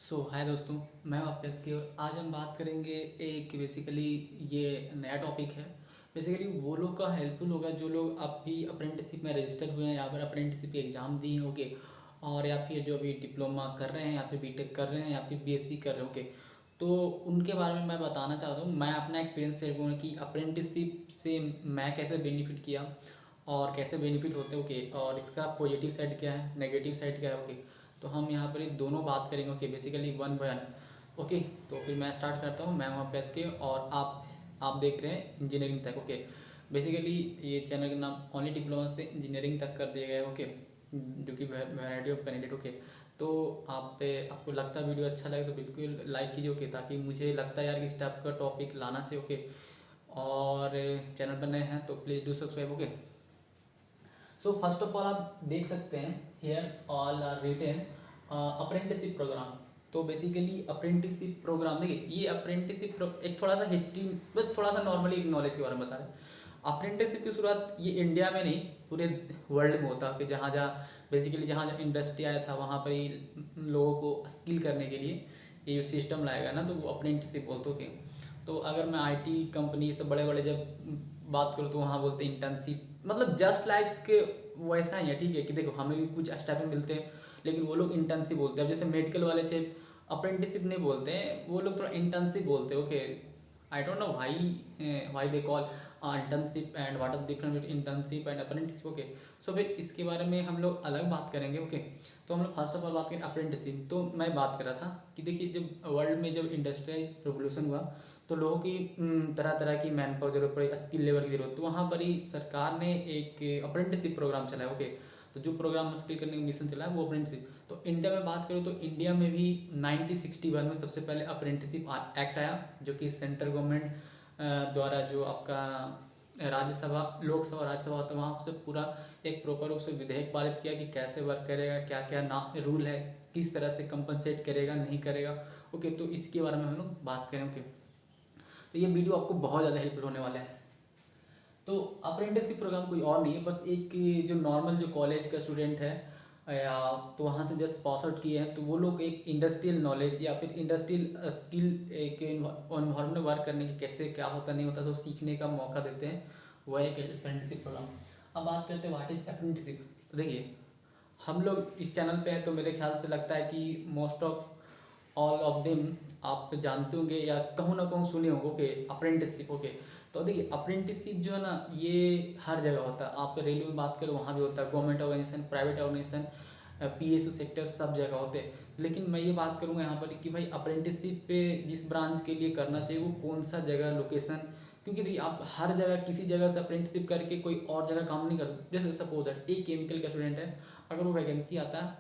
हाय दोस्तों, मैं हूं आपका एसके और आज हम बात करेंगे एक बेसिकली ये नया टॉपिक है। बेसिकली वो लोग का हेल्पफुल होगा जो लोग अभी अप्रेंटिसशिप में रजिस्टर हुए हैं या फिर अप्रेंटिसशिप एग्ज़ाम दिए हैं, ओके। और या फिर जो अभी डिप्लोमा कर रहे हैं या फिर बीटेक कर रहे हैं या फिर बीएससी कर रहे हैं, ओके। तो उनके बारे में मैं बताना चाहता हूँ। मैं अपना एक्सपीरियंस शेयर करूँगा कि अप्रेंटिसशिप से मैं कैसे बेनिफिट किया और कैसे बेनिफिट होते हैं, ओके। और इसका पॉजिटिव साइड क्या है, नेगेटिव साइड क्या है, ओके। तो हम यहाँ पर ये दोनों बात करेंगे, okay, basically one by one, okay. तो फिर मैं स्टार्ट करता हूँ। मैं हूँ पैस के और आप देख रहे हैं इंजीनियरिंग तक, ओके। बेसिकली ये चैनल का नाम ओनली डिप्लोमा से इंजीनियरिंग तक कर दिया गया है, ओके। जो कि वैरायटी ऑफ कैंडिडेट, ओके। तो आपको लगता है वीडियो अच्छा लगे तो बिल्कुल लाइक कीजिए, ओके, ताकि मुझे लगता है यार कि इस टाइप का टॉपिक लाना चाहिए, ओके। और चैनल पर नए हैं तो please do subscribe, okay. First of all आप देख सकते हैं here all are written apprenticeship programme. तो बेसिकली अप्रेंटिसशिप प्रोग्राम, देखिए ये अप्रेंटिसशिप एक थोड़ा सा हिस्ट्री, बस थोड़ा सा नॉर्मली नॉलेज के बारे में बता रहे हैं। अप्रेंटिसशिप की शुरुआत ये इंडिया में नहीं, पूरे वर्ल्ड में होता है कि जहाँ जहाँ बेसिकली जहाँ जहाँ इंडस्ट्री आया था वहाँ पर ही लोगों को स्किल करने के लिए ये जो सिस्टम लाएगा ना, तो वो अप्रेंटिसशिप बोलते हैं, ओके। तो अगर मैं आईटी कंपनी से बड़े बड़े जब बात करूँ तो वहाँ बोलते हैं इंटर्नशिप, मतलब जस्ट लाइक वैसा ही है, ठीक है। कि देखो हमें भी कुछ स्टाइपेंड मिलते हैं लेकिन वो लोग इंटर्नशिप बोलते हैं। अब जैसे मेडिकल वाले थे अप्रेंटिसशिप नहीं बोलते हैं, वो लोग थोड़ा इंटर्नशिप बोलते हैं, okay. I don't know why they call internship and what are the difference between internship and apprenticeship, okay. फिर इसके बारे में हम लोग अलग बात करेंगे, ओके। तो हम लोग फर्स्ट ऑफ ऑल बात करें अप्रेंटिसशिप। तो मैं बात कर रहा था कि देखिए जब वर्ल्ड में जब इंडस्ट्रियल रिवोल्यूशन हुआ तो लोगों की तरह तरह की मैन पावर जरूरत पड़ी, स्किल लेवल की जरूरत, तो वहाँ पर ही सरकार ने एक अप्रेंटिसशिप प्रोग्राम चलाया, ओके। तो जो प्रोग्राम स्किल करने का मिशन चला है वो अप्रेंटिसशिप। तो इंडिया में बात करूँ तो इंडिया में भी 1961 में सबसे पहले अप्रेंटिसशिप एक्ट आया, जो कि सेंट्रल गवर्नमेंट द्वारा जो आपका राज्यसभा, लोकसभा, राज्यसभा होता है वहाँ से पूरा एक प्रॉपर रूप से विधेयक पारित किया कि कैसे वर्क करेगा, क्या क्या ना रूल है, किस तरह से कंपनसेट करेगा नहीं करेगा, ओके। तो इसके बारे में हम लोग बात करें, ओके। तो ये वीडियो आपको बहुत ज़्यादा हेल्पफुल होने वाला है। तो अप्रेंटिसशिप प्रोग्राम कोई और नहीं है, बस एक जो नॉर्मल जो कॉलेज का स्टूडेंट है या तो वहाँ से जस्ट पास आउट किए हैं तो वो लोग एक इंडस्ट्रियल नॉलेज या फिर इंडस्ट्रियल स्किल, एक इन्वायरमेंट में वर्क करने की कैसे क्या होता नहीं होता तो सीखने का मौका देते हैं, वह एक अप्रेंटिसशिप प्रोग्राम। अब बात करते हैं व्हाट इज अप्रेंटिसशिप। तो देखिए हम लोग इस चैनल पे हैं तो मेरे ख्याल से लगता है कि most of all of them आप जानते होंगे या कहूँ ना कहूँ सुने होंगे, ओके, अप्रेंटिसशिप, ओके। तो देखिए अप्रेंटिसशिप जो है ना ये हर जगह होता है। आप रेलवे में बात करो वहाँ भी होता है, government organisation, private organisation, PSU sector, सब जगह होते हैं। लेकिन मैं ये बात करूँगा यहाँ पर कि भाई अप्रेंटिसशिप पे जिस ब्रांच के लिए करना चाहिए वो कौन सा जगह, लोकेशन, क्योंकि देखिए आप हर जगह किसी जगह से अप्रेंटिसशिप करके कोई और जगह काम नहीं कर सकते। जैसे सपोज दैट एक केमिकल का स्टूडेंट है, अगर वो वैकेंसी आता है,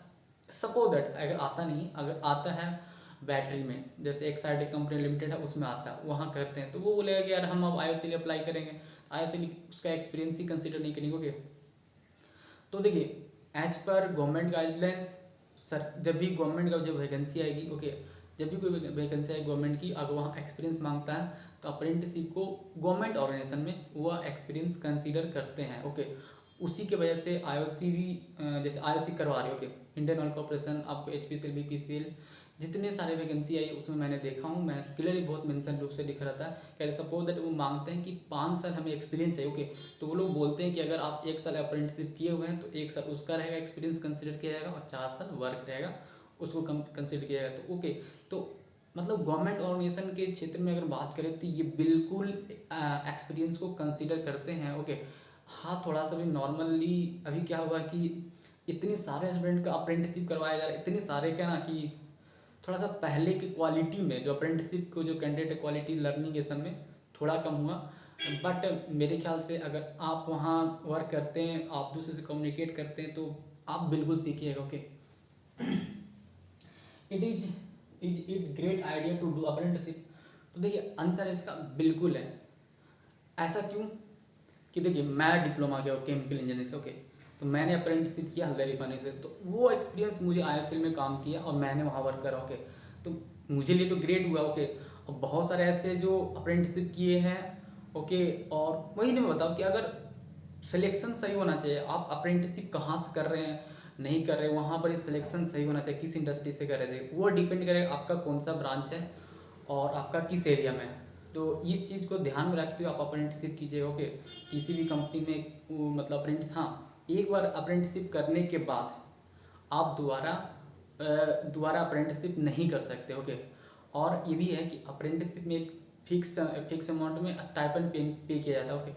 सपोज दैट अगर आता नहीं, अगर आता है बैटरी में, जैसे एक साइड कंपनी लिमिटेड है उसमें आता है, वहाँ करते हैं, तो वो बोलेगा कि यार हम अब आईओसी के लिए अप्लाई करेंगे, आईओसी उसका एक्सपीरियंस ही कंसिडर नहीं करेंगे, ओके। तो देखिए as per government guidelines, sir जब भी गवर्नमेंट का जो वैकेंसी आएगी, ओके, जब भी कोई वैकेंसी आएगी गवर्नमेंट की, अगर वहाँ एक्सपीरियंस मांगता है तो अप्रेंटिसशिप को गवर्नमेंट ऑर्गेनाइजेशन में वह एक्सपीरियंस कंसीडर करते हैं, ओके। उसी के वजह से आईओसी भी जैसे आईओसी करवा रहे, ओके, इंडियन ऑयल कॉर्पोरेशन, आपको एचपीसीएल, बीपीसीएल, जितने सारे वैकेंसी आई उसमें मैंने देखा हूँ, मैं क्लियरली बहुत मेंशन रूप से दिख रहा था कि सपोज दैट वो मांगते हैं कि 5 साल हमें एक्सपीरियंस है, ओके। तो वो लोग बोलते हैं कि अगर आप 1 साल अप्रेंटिसशिप किए हुए हैं तो 1 साल उसका रहेगा एक्सपीरियंस कंसिडर किया जाएगा और 4 साल वर्क रहेगा उसको कंसिडर किया जाएगा, तो ओके। तो मतलब गवर्नमेंट ऑर्गेनाइजेशन के क्षेत्र में अगर बात करें तो ये बिल्कुल एक्सपीरियंस को कंसिडर करते हैं, ओके। हाँ थोड़ा सा भी नॉर्मली अभी क्या हुआ कि इतने सारे स्टूडेंट का अप्रेंटिसशिप करवाया जा रहा है, इतने सारे क्या ना कि थोड़ा सा पहले की क्वालिटी में जो अप्रेंटिसशिप को जो कैंडिडेट है क्वालिटी लर्निंग ये सब में थोड़ा कम हुआ। बट मेरे ख्याल से अगर आप वहाँ वर्क करते हैं, आप दूसरे से कम्युनिकेट करते हैं तो आप बिल्कुल सीखिएगा, okay. It it great idea to do apprenticeship. तो देखिए आंसर इसका बिल्कुल है। ऐसा क्यों कि देखिए मैं डिप्लोमा किया केमिकल इंजीनियरिंग से, ओके। तो मैंने अप्रेंटिसशिप किया हल्द्वानी पानी से, तो वो एक्सपीरियंस मुझे आईएसएल में काम किया और मैंने वहाँ वर्क करा, ओके। तो मुझे लिए तो ग्रेट हुआ, ओके। और बहुत सारे ऐसे जो अप्रेंटिसशिप किए हैं, ओके। और वही नहीं मैं बताऊँ कि अगर सिलेक्शन सही होना चाहिए, आप अप्रेंटिसशिप कहाँ से कर रहे हैं, नहीं कर रहे, वहाँ पर सिलेक्शन सही होना चाहिए, किस इंडस्ट्री से कर रहे थे, वो डिपेंड करेगा आपका कौन सा ब्रांच है और आपका किस एरिया में है। तो इस चीज़ को ध्यान में रखते हुए आप अप्रेंटिसशिप कीजिए। ओके, किसी भी कंपनी में मतलब अप्रेंटिस, हाँ एक बार अप्रेंटिसशिप करने के बाद आप दोबारा अप्रेंटिसशिप नहीं कर सकते। ओके, और ये भी है कि अप्रेंटिसशिप में एक फिक्स अमाउंट में स्टाइपेंड पे किया जाता है। ओके,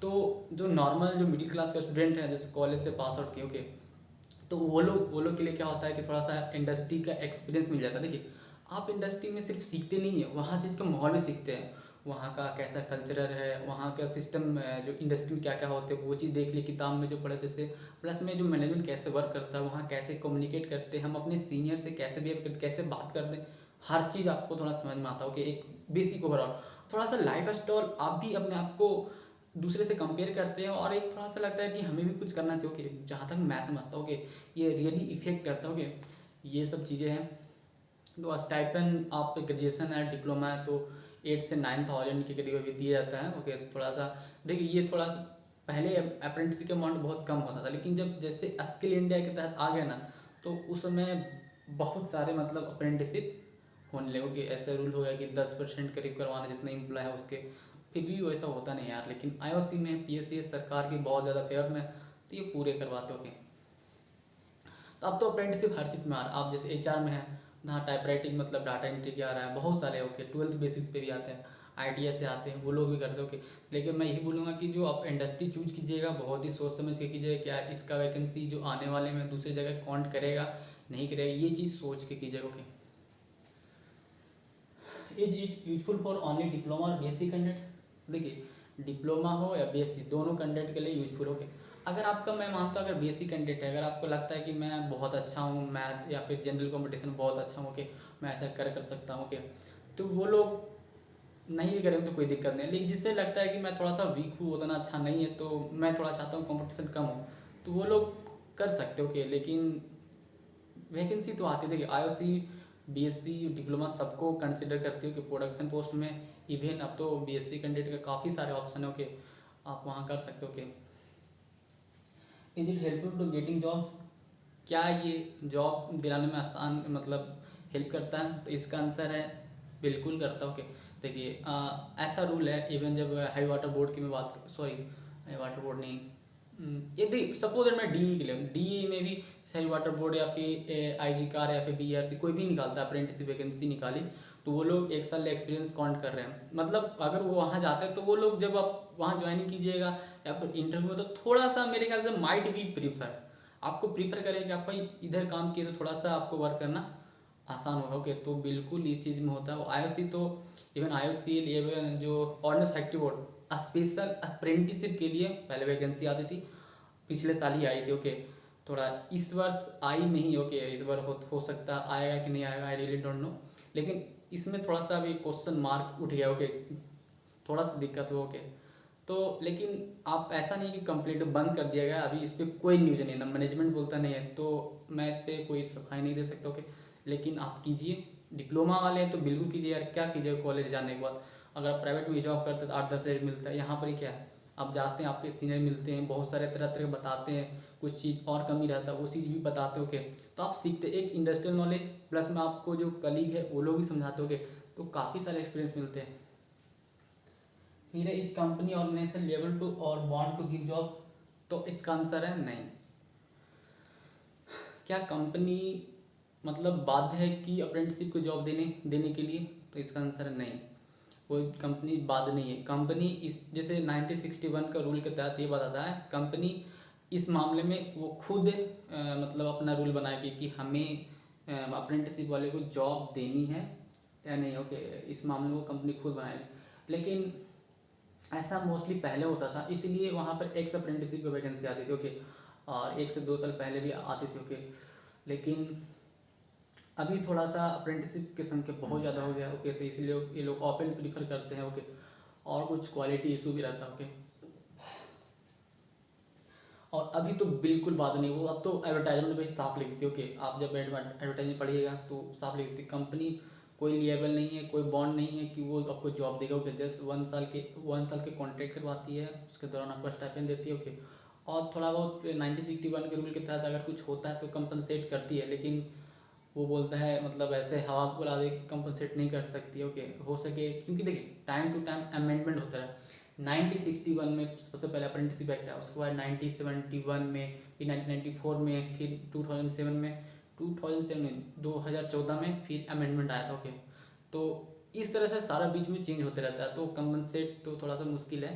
तो जो नॉर्मल जो मिडिल क्लास का स्टूडेंट है, जैसे कॉलेज से पास आउट किए, ओके, तो वो लोग के लिए क्या होता है कि थोड़ा सा इंडस्ट्री का एक्सपीरियंस मिल जाता है। देखिए, आप इंडस्ट्री में सिर्फ सीखते नहीं है, वहाँ चीज़ का माहौल भी सीखते हैं, वहाँ का कैसा कल्चरल है, वहाँ का सिस्टम, जो इंडस्ट्री में क्या क्या होते हैं वो चीज़ देख ली किताब में जो पढ़े थे से, प्लस में जो मैनेजमेंट कैसे वर्क करता है, वहाँ कैसे कम्युनिकेट करते हैं, हम अपने सीनियर से कैसे बिहेव करते, कैसे बात करते हैं, हर चीज़ आपको थोड़ा समझ में आता है। ओके, एक बेसिक ओवरऑल थोड़ा सा लाइफ स्टाइल आप भी अपने आप को दूसरे से कंपेयर करते हैं, और एक थोड़ा सा लगता है कि हमें भी कुछ करना चाहिए। ओके, जहाँ तक मैं समझता हूँ कि ये रियली इफेक्ट करता है। ओके, ये सब चीज़ें हैं। तो स्टाइपेंड आप ग्रेजुएशन है, डिप्लोमा है, तो 8 से 9 थाउजेंड के करीब अभी दिया जाता है। ओके, थोड़ा सा देखिए, ये थोड़ा सा पहले अप्रेंटिस के अमाउंट बहुत कम होता था, लेकिन जब जैसे स्किल इंडिया के तहत आ गया ना, तो उस समय बहुत सारे मतलब अप्रेंटिसशिप होने लगे। ओके, ऐसा रूल हो गया कि 10% करीब करवाना जितना एम्प्लॉय है उसके, फिर भी वैसा होता नहीं यार, लेकिन आईओसी में पीएससी सरकार की बहुत ज़्यादा फेवर में, तो ये पूरे करवाते। ओके, तो अब तो अप्रेंटिसशिप हर चीज़ में आ रहा है। आप जैसे एचआर में है, जहाँ टाइप राइटिंग मतलब डाटा एंट्री के आ रहा है, बहुत सारे। ओके, 12th बेसिस पे भी आते हैं, आईटीआई से आते हैं, वो लोग भी करते हैं। ओके, लेकिन मैं यही बोलूँगा कि जो आप इंडस्ट्री चूज कीजिएगा बहुत ही सोच समझ के कीजिएगा, क्या इसका वैकेंसी जो आने वाले में दूसरी जगह काउंट करेगा नहीं करेगा, ये चीज़ सोच के कीजिएगा। Okay, is it useful for only diploma और बीएससी कैंडिडेट? देखिए, डिप्लोमा हो या बीएससी, दोनों कैंडिडेट के लिए यूजफुल। ओके, अगर आपका, मैं मानता हूँ अगर बीएससी कैंडिडेट है, अगर आपको लगता है कि मैं बहुत अच्छा हूँ मैथ या फिर जनरल कॉम्पिटिशन बहुत अच्छा हूँ, ओके, मैं ऐसा कर सकता हूँ, ओके, तो वो लोग नहीं भी करेंगे तो कोई दिक्कत नहीं है। लेकिन जिससे लगता है कि मैं थोड़ा सा वीक हूँ, उतना अच्छा नहीं है, तो मैं थोड़ा चाहता हूँ कंपटीशन कम हो, तो वो लोग कर सकते हो। ओके, लेकिन वैकेंसी तो आती है। देखिए, आईओसी बीएससी डिप्लोमा सबको कंसिडर करती हो कि प्रोडक्शन पोस्ट में, इवन अब तो बीएससी कैंडिडेट का काफ़ी सारे ऑप्शन है। ओके, आप वहाँ कर सकते हो। Okay, is it helpful to getting job? क्या ये जॉब दिलाने में आसान मतलब हेल्प करता है? तो इसका आंसर है बिल्कुल करता है। ओके, देखिए, ऐसा रूल है, इवन जब हाई वाटर बोर्ड की मैं बात, सॉरी हाई वाटर बोर्ड नहीं, यदि सपोज मैं डीई के लिए, डीई में भी हाई वाटर बोर्ड या फिर आईजी कार या फिर बीआरसी कोई भी निकालता है, अप्रेंटिस वैकेंसी निकाली, तो वो लोग 1 साल एक्सपीरियंस काउंट कर रहे हैं। मतलब अगर वो वहाँ जाते हैं, तो वो लोग जब आप वहाँ ज्वाइनिंग कीजिएगा या फिर इंटरव्यू में, तो थोड़ा सा मेरे ख्याल से माइट बी प्रीफर, आपको प्रीफर करें कि आप भाई इधर काम किए तो थोड़ा सा आपको वर्क करना आसान होगा। ओके, तो बिल्कुल इस चीज़ में होता है। आईओसी तो, इवन आईओसी इवन जो ordnance factory board special apprenticeship के लिए पहले वैकेंसी आती थी, पिछले साल ही आई थी। ओके, थोड़ा इस वर्ष आई नहीं। ओके, इस बार हो सकता आएगा कि नहीं आएगा, आई रियली डोंट नो, लेकिन इसमें थोड़ा सा अभी क्वेश्चन मार्क उठ गया। ओके, थोड़ा सा दिक्कत हो। ओके, तो लेकिन आप ऐसा नहीं कि कंप्लीट बंद कर दिया गया, अभी इस पर कोई न्यूज़ नहीं है, ना मैनेजमेंट बोलता नहीं है, तो मैं इस पर कोई सफाई नहीं दे सकता। ओके, लेकिन आप कीजिए, डिप्लोमा वाले हैं तो बिल्कुल कीजिए यार, क्या कीजिए कॉलेज जाने के बाद, अगर आप प्राइवेट में जॉब करते हैं तो 8-10 हज़ार मिलता है, यहाँ पर ही क्या है, आप जाते हैं, आपके सीनियर मिलते हैं, बहुत सारे तरह तरह बताते हैं, कुछ चीज़ और कमी रहता है वो चीज़ भी बताते हो। ओके, तो आप सीखते एक इंडस्ट्रियल नॉलेज, प्लस में आपको जो कलीग है वो लोग भी समझाते हो। तो काफ़ी सारे एक्सपीरियंस मिलते हैं। फिर इस कंपनी ऑर्गेनाइजेशन लेवल टू और वांट टू गिव जॉब? तो इसका आंसर है नहीं। क्या कंपनी मतलब बाध्य है कि अप्रेंटिसशिप को जॉब देने देने के लिए? तो इसका आंसर है नहीं, कोई कंपनी बाध्य नहीं है। कंपनी इस जैसे 1961 का रूल के तहत ये बताता है, कंपनी इस मामले में वो खुद मतलब अपना रूल बनाएगी कि हमें अप्रेंटिसशिप वाले को जॉब देनी है या नहीं। ओके, इस मामले में वो कंपनी खुद बनाएगी, लेकिन ऐसा मोस्टली पहले होता था, इसीलिए वहाँ पर एक्स अप्रेंटिसशिप की वैकेंसी आती थी। ओके, और 1 से 2 साल पहले भी आती थी। ओके, लेकिन अभी थोड़ा सा अप्रेंटिसशिप की संख्या बहुत ज़्यादा हो गया। ओके, तो इसलिए ये लोग ओपन प्रीफर करते हैं। ओके, और कुछ क्वालिटी इशू भी रहता है। ओके, और अभी तो बिल्कुल बात नहीं, वो अब तो एडवर्टाइजमेंट में साफ लिखती है। ओके, आप जब एडवर्टाइजमेंट पढ़िएगा तो साफ लिखती है, कंपनी कोई लिएबल नहीं है, कोई बॉन्ड नहीं है कि वो आपको जॉब देगा। ओके, जस्ट 1 साल के कॉन्ट्रैक्ट करवाती है, उसके दौरान आपको स्टाइपेंड देती है। ओके, और थोड़ा बहुत 1961 के रूल के तहत अगर कुछ होता है तो कंपनसेट करती है, लेकिन वो बोलता है मतलब ऐसे हवा को उड़ा दे कंपनसेट नहीं कर सकती। ओके, हो सके, क्योंकि देखिए टाइम टू टाइम अमेंडमेंट होता है। 1961 में सबसे पहले अप्रेंटिसशिप एक्ट आया, उसके बाद 1971 में, फिर 1994 में, फिर 2007 में, 2007 में 2014 में फिर अमेंडमेंट आया था। ओके, तो इस तरह से सारा बीच में चेंज होते रहता है, तो कंपनसेट तो थोड़ा सा मुश्किल है।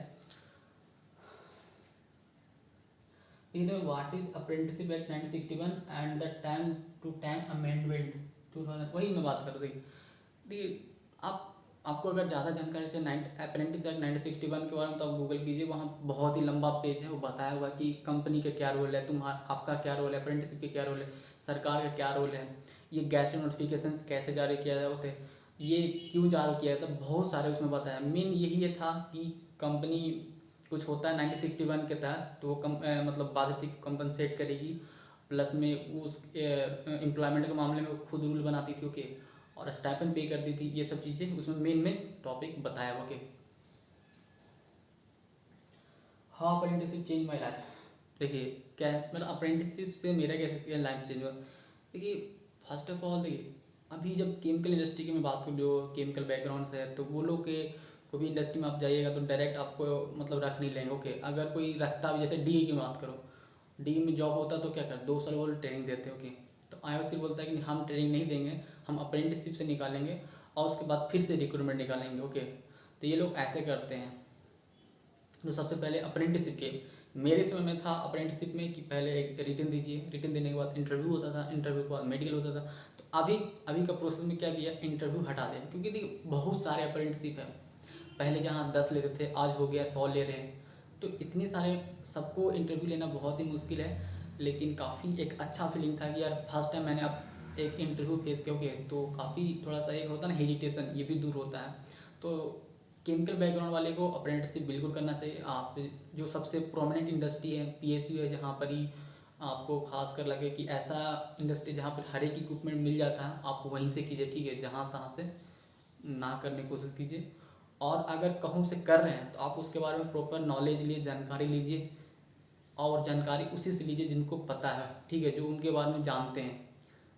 What is apprenticeship act 1961 and the time to time amendment 2000, वही मैं बात कर रही थी। देखिए आप, आपको अगर ज़्यादा जानकारी से अप्रेंटिस एक्ट 1961 के बारे में तो आप गूगल कीजिए, वहाँ बहुत ही लंबा पेज है, वो बताया हुआ कि कंपनी का क्या रोल है, आपका क्या रोल है, अप्रेंटिसशिप का क्या रोल है, सरकार का क्या रोल है, ये गैजेट नोटिफिकेशन कैसे जारी किया जाते हैं, ये क्यों जारी किया जाता है, बहुत सारे उसमें बताया। मेन यही ये था कि कंपनी कुछ होता है 1961 के तहत तो वो मतलब बाधित कंपनसेट करेगी, प्लस में उस एम्प्लॉयमेंट के मामले में वो खुद रूल बनाती थी। ओके, और स्टाइपेंड पे करती थी, ये सब चीज़ें उसमें मेन टॉपिक बताया। Okay, how apprenticeship change my life. देखिए क्या मतलब अप्रेंटिसशिप से मेरा कैसे लाइफ चेंज हुआ। देखिए फर्स्ट ऑफ ऑल, देखिए अभी जब केमिकल इंडस्ट्री की मैं बात करूँ, जो केमिकल बैकग्राउंड से है, तो वो लोग के कोई भी इंडस्ट्री में आप जाइएगा तो डायरेक्ट आपको मतलब रख नहीं लेंगे। ओके, अगर कोई रखता भी, जैसे डी की बात करो, डी में जॉब होता तो क्या कर 2 साल वो ट्रेनिंग देते। ओके, तो IOC बोलता है कि हम ट्रेनिंग नहीं देंगे, हम अप्रेंटिसशिप से निकालेंगे और उसके बाद फिर से रिक्रूटमेंट निकालेंगे। ओके, तो ये लोग ऐसे करते हैं। तो सबसे पहले अप्रेंटिसशिप के, मेरे समय में था अप्रेंटिसशिप में कि पहले एक रिटन दीजिए, रिटन देने के बाद इंटरव्यू होता था, इंटरव्यू के बाद मेडिकल होता था। तो अभी अभी का प्रोसेस में क्या किया, इंटरव्यू हटा दिया, क्योंकि देखिए बहुत सारे अप्रेंटिसशिप है। पहले जहाँ 10 लेते थे आज हो गया 100 ले रहे हैं, तो इतने सारे सबको इंटरव्यू लेना बहुत ही मुश्किल है। लेकिन काफ़ी एक अच्छा फीलिंग था कि यार फर्स्ट टाइम मैंने अब एक इंटरव्यू फेस किया। ओके, तो काफ़ी थोड़ा सा एक होता है ना हेजिटेशन, ये भी दूर होता है। तो केमिकल बैकग्राउंड वाले को अप्रेंटिसशिप बिल्कुल करना चाहिए। आप जो सबसे प्रोमिनेंट इंडस्ट्री है PSU है, जहाँ पर ही आपको खास कर लगे कि ऐसा इंडस्ट्री जहाँ पर हर एक इक्विपमेंट मिल जाता है, आप वहीं से कीजिए। ठीक है, जहाँ तहाँ से ना करने की कोशिश कीजिए। और अगर कहूँ से कर रहे हैं तो आप उसके बारे में प्रॉपर नॉलेज लिए, जानकारी लीजिए, और जानकारी उसी से लीजिए जिनको पता है। ठीक है, जो उनके बारे में जानते हैं।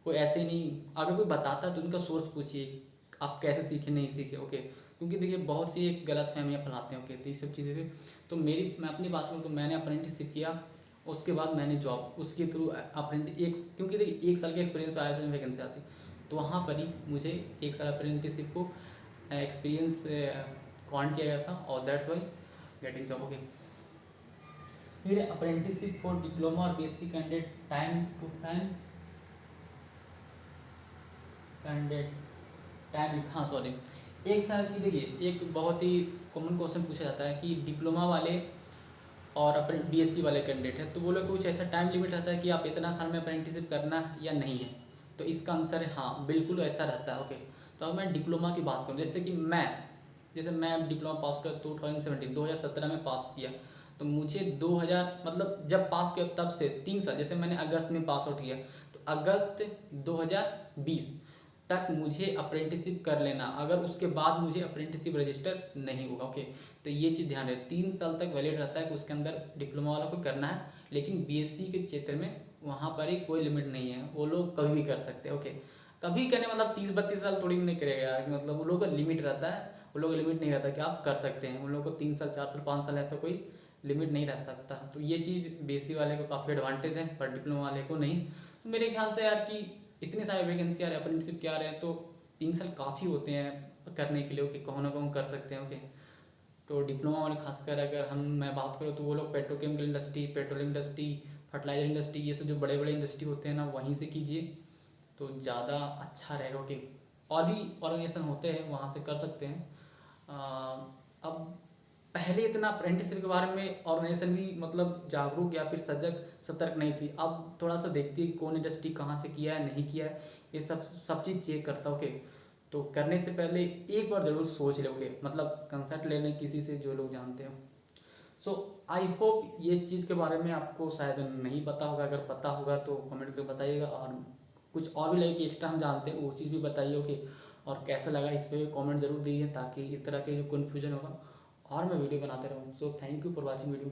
कोई ऐसे ही नहीं, अगर कोई बताता है तो उनका सोर्स पूछिए, आप कैसे सीखे नहीं सीखे। ओके, क्योंकि देखिए बहुत सी एक गलत फहमियाँ फैलाते हैं। ओके, तो ये सब चीज़ें से तो मैं अपनी बात करूँ तो मैंने अप्रेंटिसशिप किया, उसके बाद मैंने जॉब उसके थ्रू अप्रेंटिस एक, क्योंकि देखिए 1 साल के एक्सपीरियंस पर ISO में वैकेंसी आती, तो वहाँ पर ही मुझे 1 साल अप्रेंटिसशिप को एक्सपीरियंस काउंट किया गया था, और that's why getting job. Okay, फिर अप्रेंटिसशिप फॉर डिप्लोमा और basic candidate time to time candidate time, हाँ सॉरी, एक था कि देखिए एक बहुत ही कॉमन क्वेश्चन पूछा जाता है कि डिप्लोमा वाले और अपने BSc वाले कैंडिडेट है, तो वो लोग कुछ ऐसा टाइम लिमिट रहता है कि आप इतना साल में अप्रेंटिसशिप करना या नहीं है। तो इसका आंसर है हाँ, बिल्कुल ऐसा रहता है। ओके, तो अब मैं डिप्लोमा की बात करूँ, जैसे मैं डिप्लोमा पास किया 2017 में पास किया, तो मुझे 2000 मतलब जब पास किया तब से 3 साल, जैसे मैंने अगस्त में पास आउट किया, तो अगस्त 2020 तक मुझे अप्रेंटिसशिप कर लेना, अगर उसके बाद मुझे अप्रेंटिसशिप रजिस्टर नहीं होगा। ओके, तो ये चीज़ ध्यान रहे, 3 साल तक वैलिड रहता है कि उसके अंदर डिप्लोमा वाला को करना है। लेकिन BSc के क्षेत्र में वहाँ पर ही कोई लिमिट नहीं है, वो लोग कभी भी कर सकते हैं। ओके, कभी करने मतलब 30-32 साल थोड़ी नहीं करेगा यार, मतलब वो लोग का लिमिट रहता है, वो लोग का लिमिट नहीं रहता कि आप कर सकते हैं, उन लोगों को 3 साल 4 साल 5 साल ऐसा कोई लिमिट नहीं रह सकता। तो ये चीज़ BSc वाले को काफ़ी एडवांटेज है, पर डिप्लोमा वाले को नहीं। तो मेरे ख्याल से यार कि इतने सारे वैकेंसी आ रहे हैं, अप्रेंटिसशिप के आ रहे हैं, तो 3 साल काफ़ी होते हैं करने के लिए। ओके, कहूँ ना कहूँ कर सकते हैं। ओके, तो डिप्लोमा वाले खासकर अगर मैं बात करूँ तो वो लोग petrochemical industry, petroleum industry, fertiliser industry, ये सब जो बड़े बड़े इंडस्ट्री होते हैं ना, वहीं से कीजिए तो ज़्यादा अच्छा रहेगा। ओके, और भी ऑर्गेनाइजेशन होते हैं, वहाँ से कर सकते हैं। अब पहले इतना अप्रेंटिसशिप के बारे में ऑर्गेनाइजेशन भी मतलब जागरूक या फिर सजग सतर्क नहीं थी, अब थोड़ा सा देखती है कि कौन इंडस्ट्री कहाँ से किया है नहीं किया है, ये सब चीज़ चेक करता। ओके, तो करने से पहले एक बार ज़रूर सोच लोगे, मतलब कंसल्ट ले लें किसी से जो लोग जानते हो। सो आई होप ये इस चीज़ के बारे में आपको शायद नहीं पता होगा, अगर पता होगा तो कमेंट करके बताइएगा, और कुछ और भी लगे कि एक्स्ट्रा हम जानते हैं वो चीज़ भी बताइए। ओके, और कैसा लगा इस पर कमेंट जरूर दीजिए, ताकि इस तरह के जो कन्फ्यूजन होगा और मैं वीडियो बनाते रहूँ। So thank you for watching video.